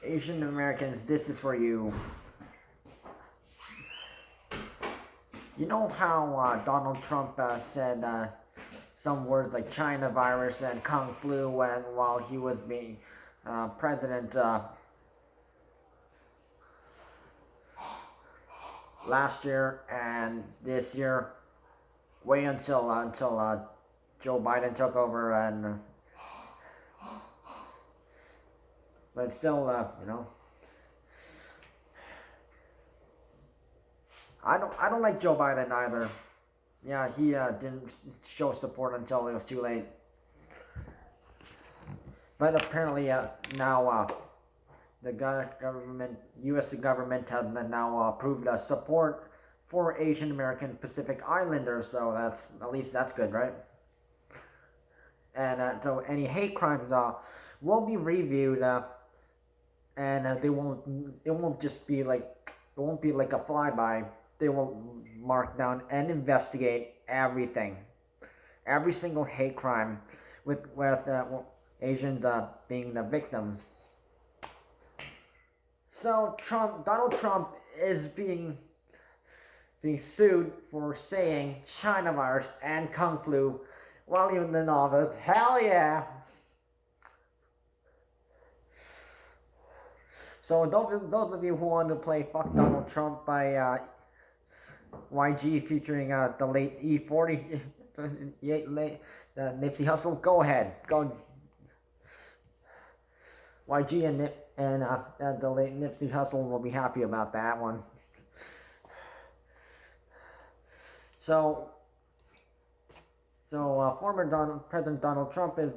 Asian Americans, this is for you. You know how Donald Trump said some words like China virus and Kung flu while he was being president last year and this year, way until Joe Biden took over, and but still, I don't like Joe Biden either. Yeah, he didn't show support until it was too late. But apparently now the government, U.S. government, has now approved support for Asian American Pacific Islanders. So at least that's good, right? And so any hate crimes will be reviewed, and it won't just be like it won't be like a flyby. They will mark down and investigate everything, every single hate crime, with Asians being the victim. So Donald Trump is being sued for saying China virus and Kung flu while he was in office. Hell yeah! So those of you who want to play "Fuck Donald Trump" by YG featuring the late E40, Nipsey Hussle, go ahead, go. YG and the late Nipsey Hussle will be happy about that one. So former President Donald Trump is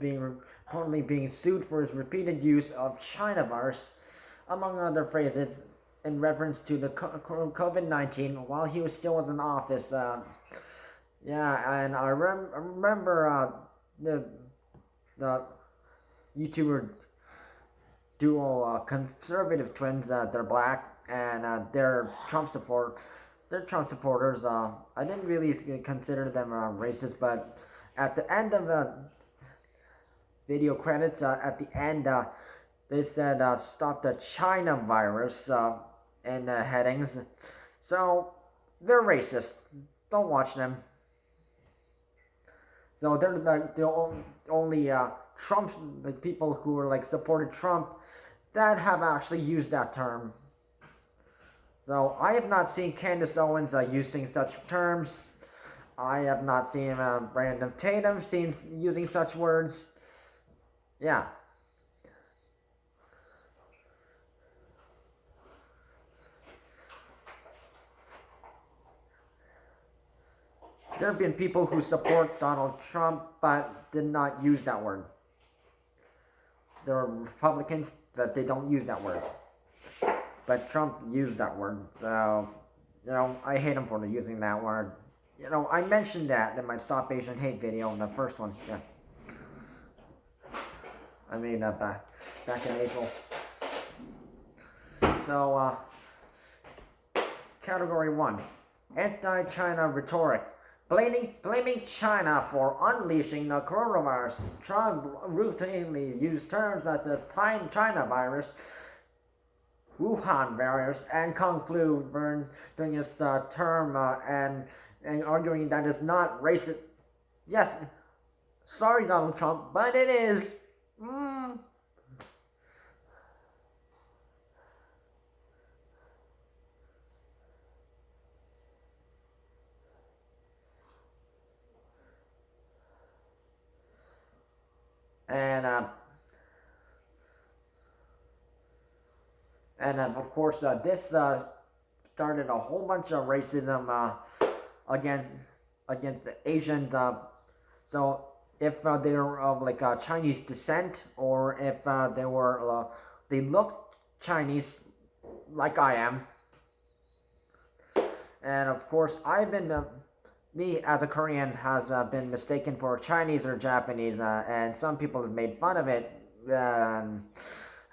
currently being sued for his repeated use of China virus, among other phrases, in reference to the COVID-19 while he was still in office. Yeah, and I remember the YouTuber duo conservative twins. They're black and they're Trump supporters. I didn't really consider them racist, but at the end of the video credits, at the end, they said stop the China virus in the headings. So they're racist. Don't watch them. So they're like the only Trump, like people who are like supported Trump, that have actually used that term. So I have not seen Candace Owens using such terms. I have not seen Brandon Tatum using such words. Yeah. There have been people who support Donald Trump but did not use that word. There are Republicans that they don't use that word. But Trump used that word. So, I hate him for using that word. I mentioned that in my Stop Asian Hate video, in the first one. Yeah. I made that back in April. So, category 1. Anti-China rhetoric. Blaming China for unleashing the coronavirus. Trump routinely used terms such as China virus, Wuhan Virus, and Kung flu during his term, and arguing that it's not racist. Yes, sorry Donald Trump, but it is. And of course, this started a whole bunch of racism against the Asians. So if they're of like Chinese descent, or if they look Chinese, like I am. And of course, me as a Korean has been mistaken for Chinese or Japanese, and some people have made fun of it.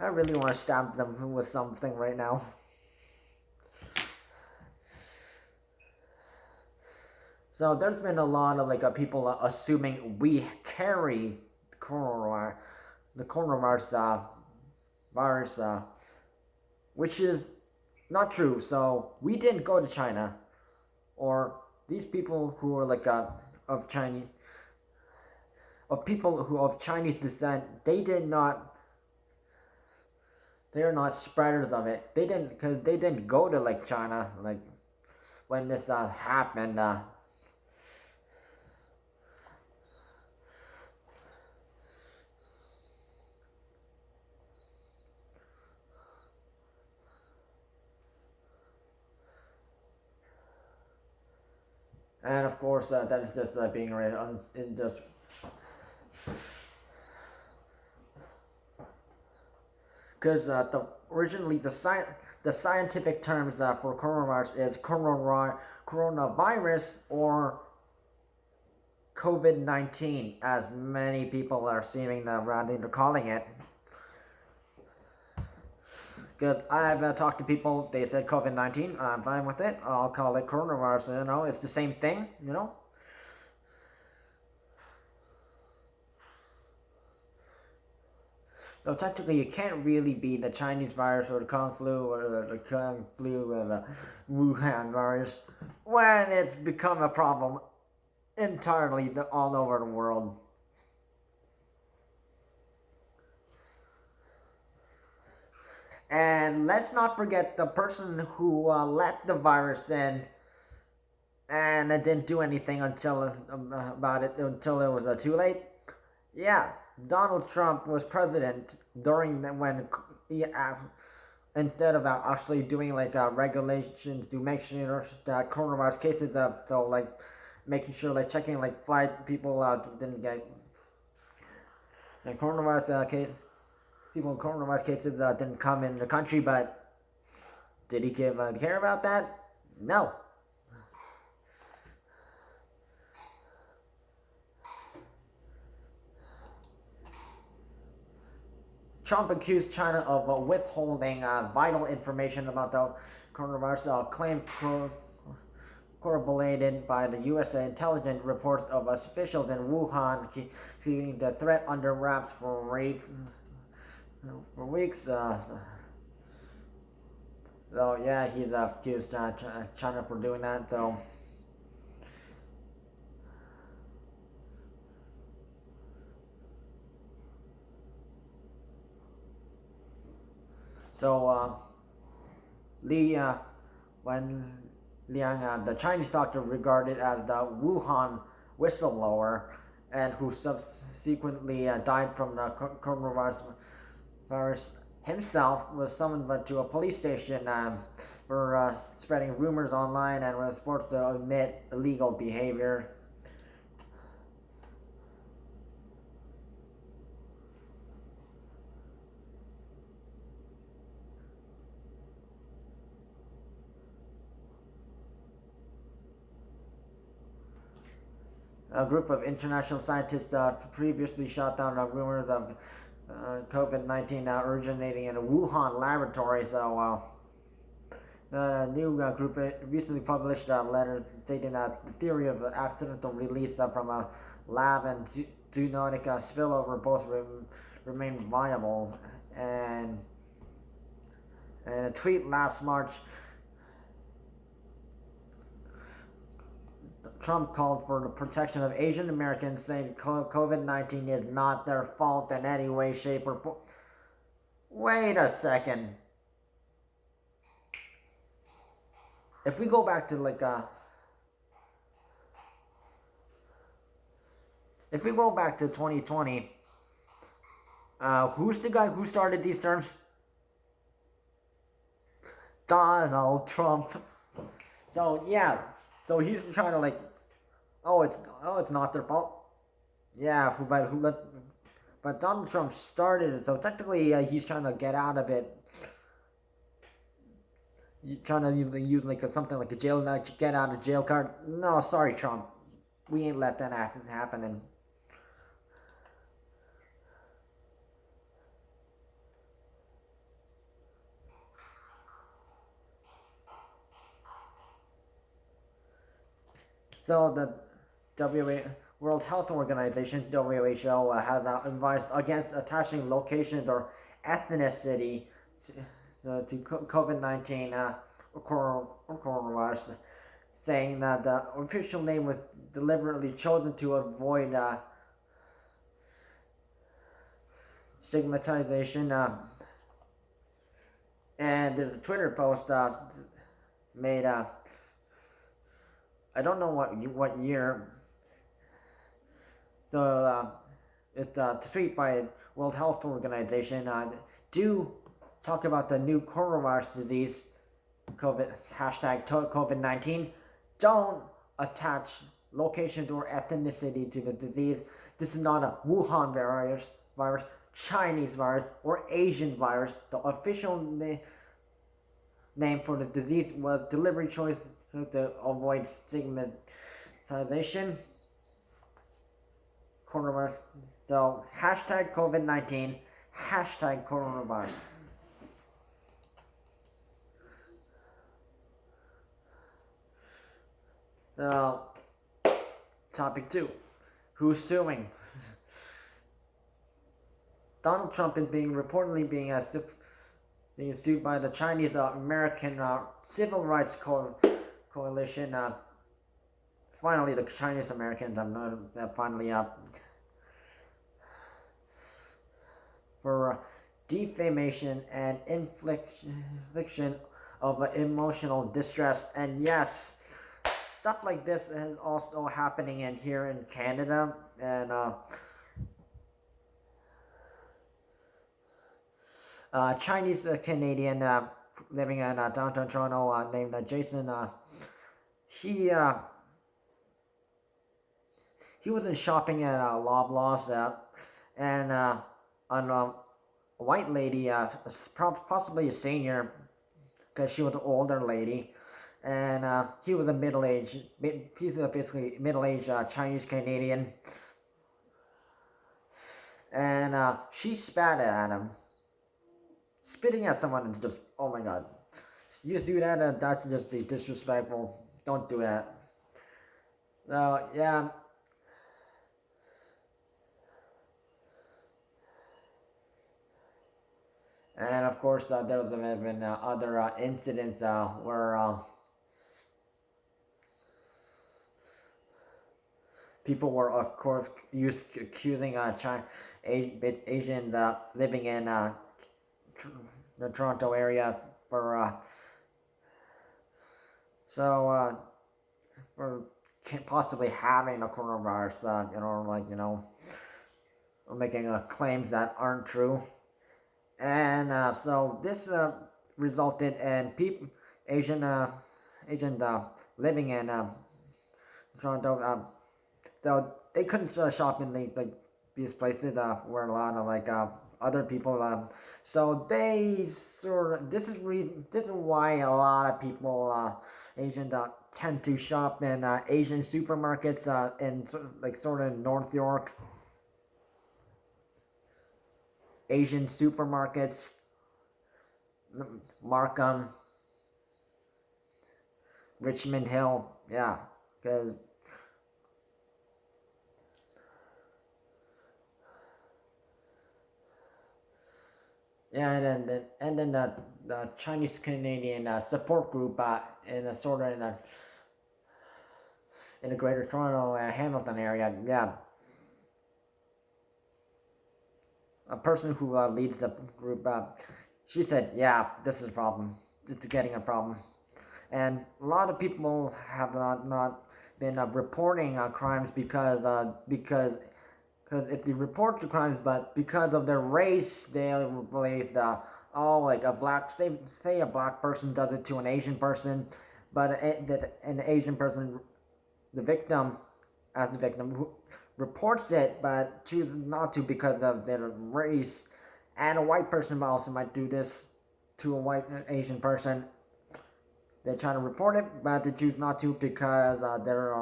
I really want to stab them with something right now. So there's been a lot of people assuming we carry the coronavirus virus which is not true. So we didn't go to China, or these people who are like of Chinese, of people who of Chinese descent, they are not spreaders of it. Because they didn't go to like China like when this happened. And of course, that is just being in just because originally the scientific terms for coronavirus is coronavirus or COVID-19, as many people are seeming around into calling it. Because I've talked to people, they said COVID-19, I'm fine with it. I'll call it coronavirus. It's the same thing. So technically, you can't really be the Chinese virus or the Kung flu or the Kung flu or the Wuhan virus when it's become a problem entirely all over the world. And let's not forget the person who let the virus in and didn't do anything until about it until it was too late. Yeah, Donald Trump was president during when he instead of actually doing like regulations to make sure that coronavirus cases so like making sure like checking like flight people didn't get coronavirus case people in coronavirus cases didn't come in the country, but did he care about that? No. Trump accused China of withholding vital information about the coronavirus, claim corroborated by the U.S. intelligence reports of officials in Wuhan keeping the threat under wraps for weeks. So yeah, he's accused China for doing that. So Li Wenliang, the Chinese doctor regarded as the Wuhan whistleblower, and who subsequently died from the coronavirus himself, was summoned to a police station for spreading rumors online and was forced to admit illegal behavior. A group of international scientists previously shot down rumors of COVID-19 originating in a Wuhan laboratory. So the new group recently published a letter stating that the theory of accidental release from a lab and zoonotic spillover both remain viable. And in a tweet last March, Trump called for the protection of Asian Americans, saying COVID-19 is not their fault in any way, shape, or form. Wait a second. If we go back to if we go back to 2020, who's the guy who started these terms? Donald Trump. So yeah, so he's trying to it's not their fault. Yeah, but Donald Trump started it, so technically he's trying to get out of it. Trying to use something like a get out of jail card. No, sorry, Trump, we ain't let that happen. And so the World Health Organization (WHO) has advised against attaching locations or ethnicity to COVID-19 coronavirus, saying that the official name was deliberately chosen to avoid stigmatization. And there's a Twitter post made. I don't know what year. So it's a tweet by World Health Organization. Do talk about the new coronavirus disease, COVID-19. Don't attach location or ethnicity to the disease. This is not a Wuhan virus, Chinese virus, or Asian virus. The official name for the disease was deliberate choice to avoid stigmatization. Coronavirus. So hashtag COVID-19, hashtag coronavirus. Topic 2. Who's suing? Donald Trump is reportedly being sued by the Chinese American Civil Rights Coalition. Finally, the Chinese Americans have finally for defamation and infliction of emotional distress. And yes, stuff like this is also happening here in Canada. And Chinese Canadian living in downtown Toronto named Jason. He wasn't shopping at Loblaws, and a white lady, possibly a senior, because she was an older lady, and he was a middle-aged. He's basically middle-aged Chinese Canadian, and she spat at him. Spitting at someone is just, oh my god. You just do that, that's just disrespectful. Don't do that. So, yeah. And of course, there have been other incidents where people were, of course, accusing Asian living in the Toronto area for for possibly having a coronavirus, making claims that aren't true. And so this resulted in Asian living in Toronto. So they couldn't shop in these places where a lot of other people. So they this is why a lot of people Asian tend to shop in Asian supermarkets in sort of North York. Asian supermarkets, Markham, Richmond Hill, yeah, because yeah, and then the Chinese Canadian support group in a sort of in the Greater Toronto Hamilton area, yeah. A person who leads the group, she said, yeah, this is a problem. It's getting a problem. And a lot of people have not been reporting crimes because if they report the crimes, but because of their race, they believe that, say a black person does it to an Asian person, but that an Asian person, the victim, who reports it but chooses not to because of their race, and a white person also might do this to a white Asian person. They try to report it, but they choose not to because they're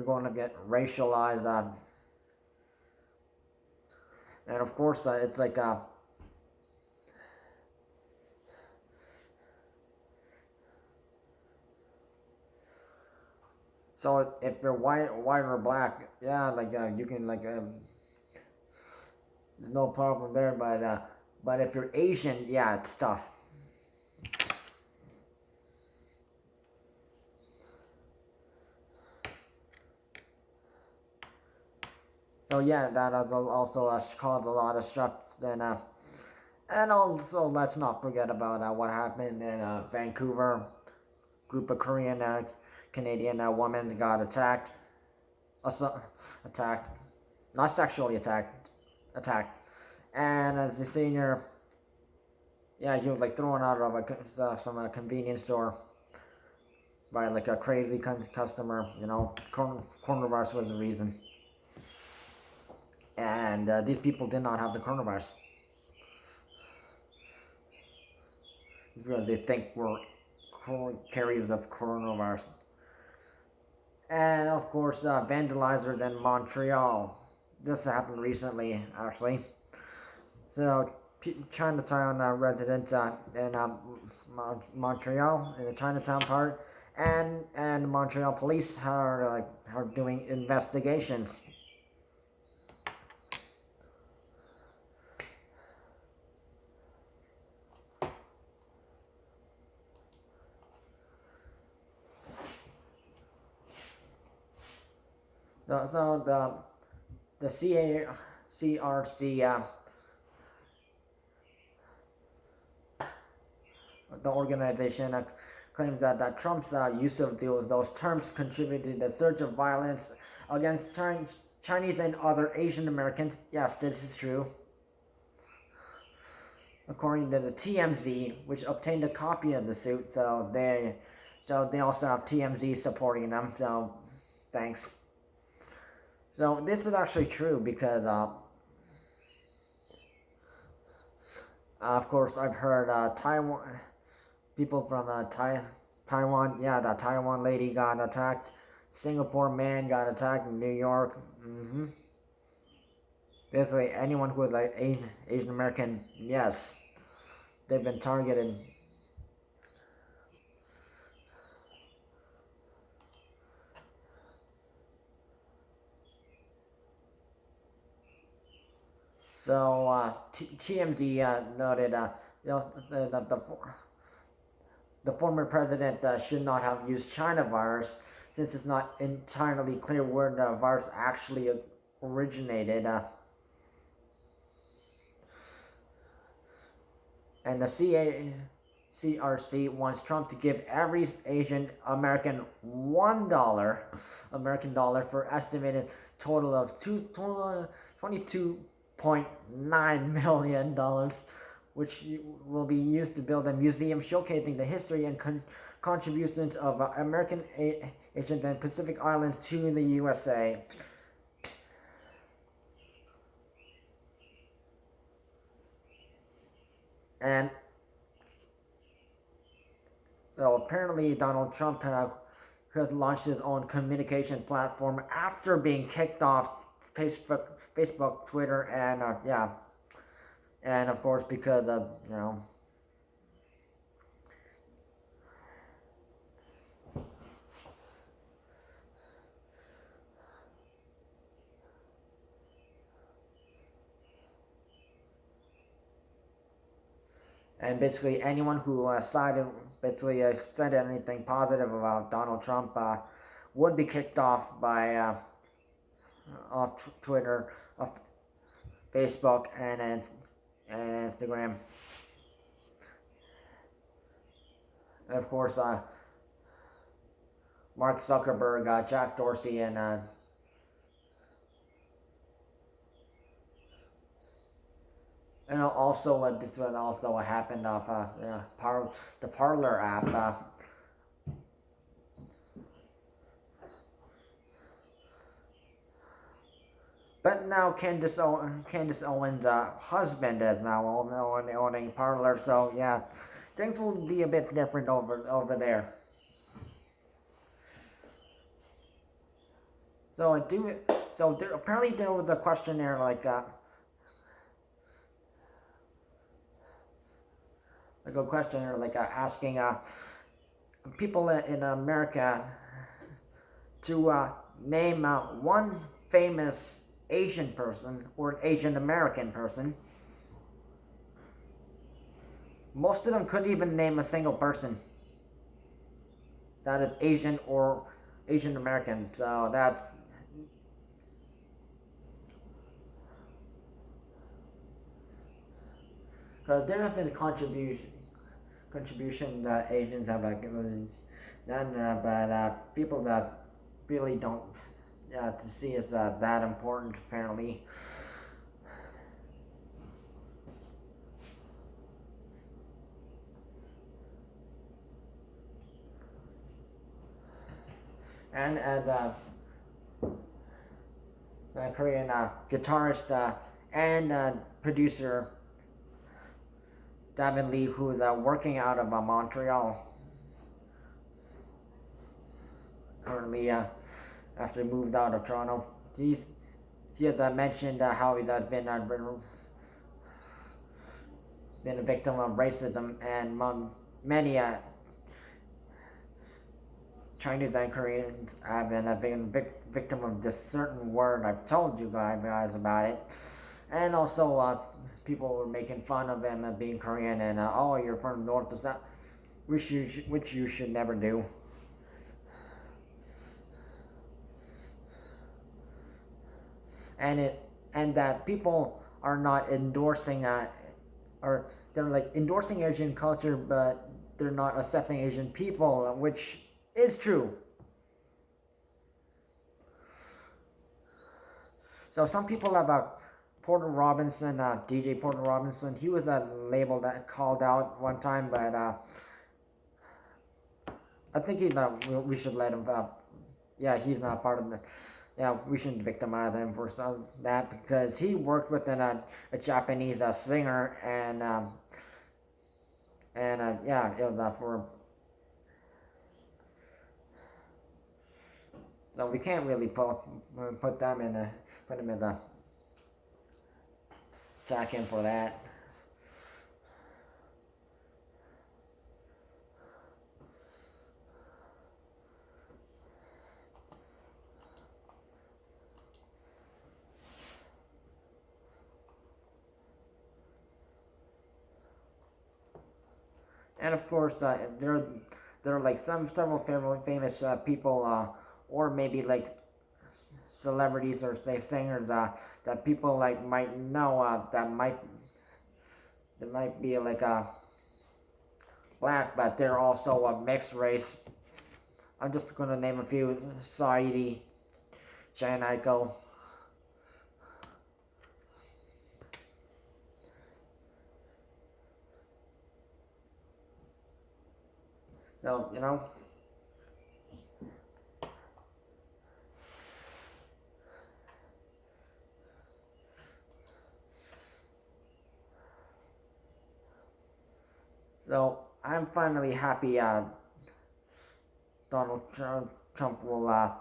going to get racialized. And of course, it's so if you're white or black, yeah, you can there's no problem there. But if you're Asian, yeah, it's tough. So yeah, that has also caused a lot of stuff. Then and also let's not forget about what happened in Vancouver. Group of Korean Canadian women got attacked, attacked, not sexually attacked, and as a senior, yeah, he was like thrown out of from a convenience store by like a crazy customer. Coronavirus was the reason, and these people did not have the coronavirus because they think we're carriers of coronavirus. And of course, vandalizers in Montreal. This happened recently, actually. So, Chinatown residents in Montreal, in the Chinatown part, and Montreal police are doing investigations. So the CRC, the organization, claims that Trump's use of those terms contributed to the surge of violence against Chinese and other Asian Americans. Yes, this is true. According to the TMZ, which obtained a copy of the suit, so they also have TMZ supporting them. So thanks. So this is actually true because, of course, I've heard Taiwan people from Taiwan. Yeah, that Taiwan lady got attacked. Singapore man got attacked in New York. Basically, anyone who is like Asian American, yes, they've been targeted. So TMZ noted that the former president should not have used China virus since it's not entirely clear where the virus actually originated. And the CRC wants Trump to give every Asian American $1 American dollar for estimated total of $22.9 million, which will be used to build a museum showcasing the history and contributions of American Asian and Pacific Islands to the USA. And so apparently Donald Trump has launched his own communication platform after being kicked off Facebook, Twitter, and and of course because of and basically anyone who said anything positive about Donald Trump would be kicked off by off Twitter, off Facebook, and Instagram. And of course, Mark Zuckerberg, Jack Dorsey, and also this one also happened off the Parlor app. But now Candace Owens' husband is now owning Parlor, so yeah, things will be a bit different over there. So apparently there was a questionnaire like a questionnaire asking people in America to name one famous Asian person or Asian American person. Most of them couldn't even name a single person that is Asian or Asian American. So because there have been contribution that Asians have given, done, but people that really don't to see is that important apparently. And the Korean guitarist and producer David Lee, who's working out of Montreal currently after he moved out of Toronto. He has mentioned how he's been a victim of racism, and many Chinese and Koreans have been a victim of this certain word. I've told you guys about it, and also people were making fun of him being Korean and oh, you're from North or South, which you should never do. And that people are not endorsing or they're like endorsing Asian culture, but they're not accepting Asian people, which is true. So some people have Porter Robinson, DJ Porter Robinson. He was labeled called out one time, but I think we should let him. Yeah, he's not part of the. Yeah, we shouldn't victimize him for that because he worked with a Japanese singer and yeah, it was for. No, we can't really put them in the attack him for that. And of course, there are like several famous people, or maybe like celebrities or say singers that people like might know that might be like black, but they're also a mixed race. I'm just gonna name a few: Saidi, Janiko. So So I'm finally happy Donald Trump will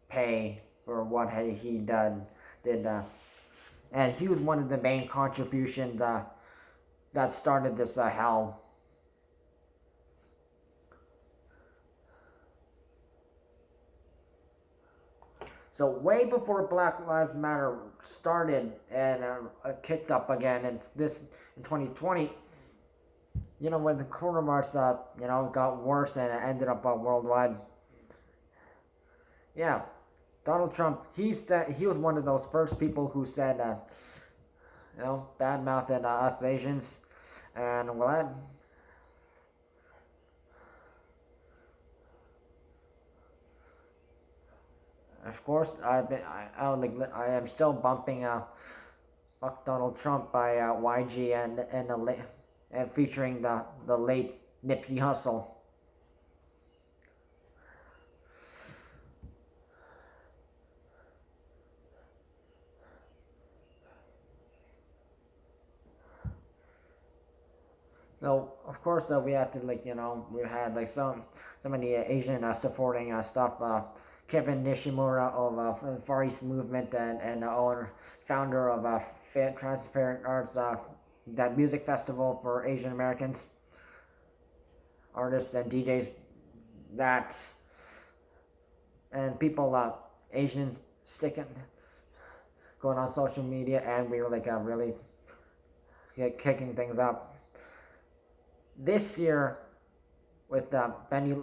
pay for what he did, and he was one of the main contributions that started this hell. So way before Black Lives Matter started and kicked up again in 2020, when the coronavirus got worse and it ended up worldwide. Yeah, Donald Trump, he was one of those first people who said bad mouthing us Asians, and well, of course I am still bumping "Fuck Donald Trump" by YG and featuring the late Nipsey Hussle. So of course we had to we had like so many Asian supporting stuff. Kevin Nishimura of Far East Movement and the owner founder of Transparent Arts, that music festival for Asian Americans artists and DJs. That and people Asians sticking going on social media, and we were like really kicking things up. This year, with Benny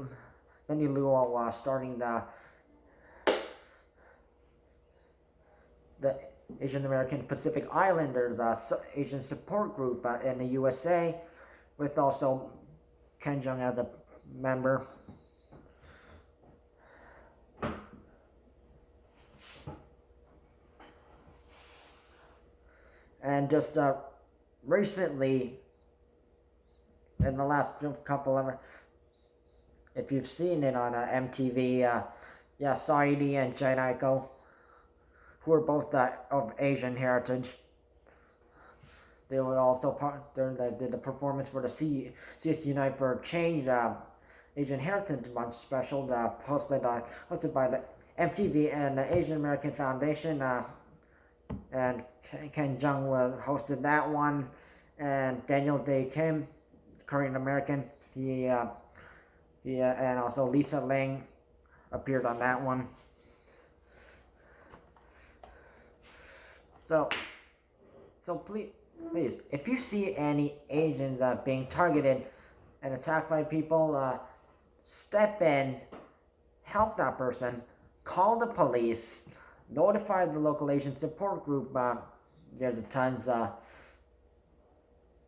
Luo starting the Asian American Pacific Islanders Asian support group in the USA, with also Ken Jeong as a member. And just recently, in the last couple of, if you've seen it on MTV, Saidi and Jainaiko, who are both of Asian heritage, they were also they did the performance for the CS Unite for Change Asian Heritage Month special, hosted by the MTV and the Asian American Foundation, and Ken Jeong hosted that one, and Daniel Day Kim, Korean American, he and also Lisa Ling appeared on that one. So please, if you see any Asians being targeted and attacked by people, step in, help that person, call the police, notify the local Asian support group. There's a tons.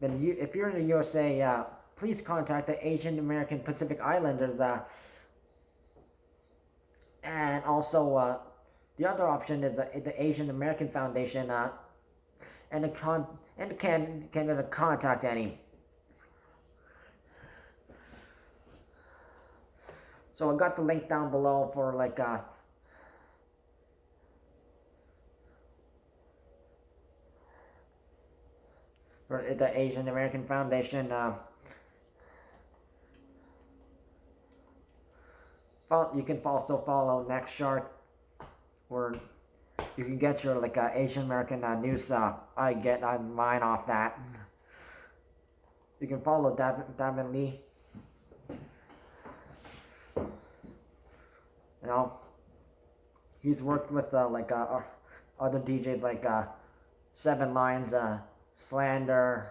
If you're in the USA, please contact the Asian American Pacific Islanders. And also, the other option is the Asian American Foundation, and Canada contact any. So I got the link down below for for the Asian American Foundation. You can also follow Next Shark, where you can get your Asian American news. I get mine off that. You can follow Davin Lee. You know, he's worked with other DJs like Seven Lions, Slander,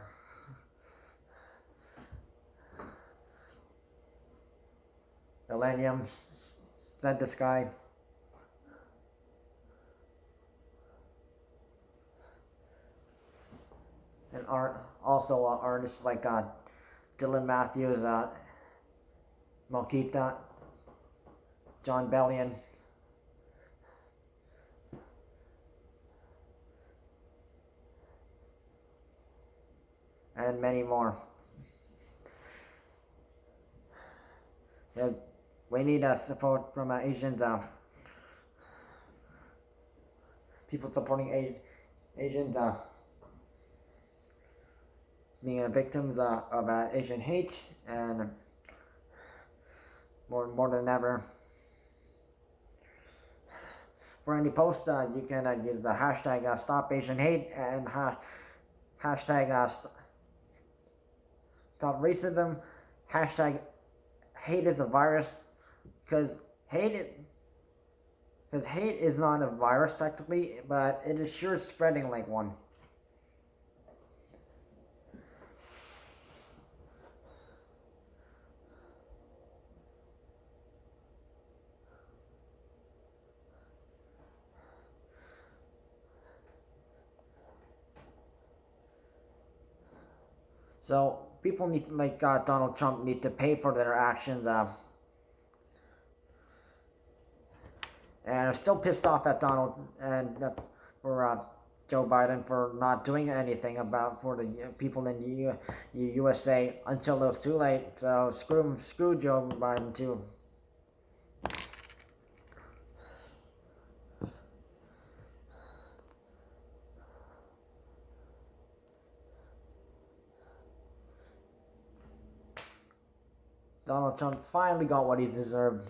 Millennium, Sent the Sky. And also artists like Dylan Matthews, Malkita, John Bellion, and many more. Yeah, we need support from Asians. People supporting Asians being victims of Asian hate, and more than ever. For any post, you can use the hashtag Stop Asian Hate and hashtag Stop Racism, hashtag Hate is a virus, because hate is not a virus technically, but it is sure spreading like one. So people need, Donald Trump, need to pay for their actions. And I'm still pissed off at Donald and for Joe Biden for not doing anything for the people in the USA until it was too late. So screw Joe Biden too. Donald Trump finally got what he deserved.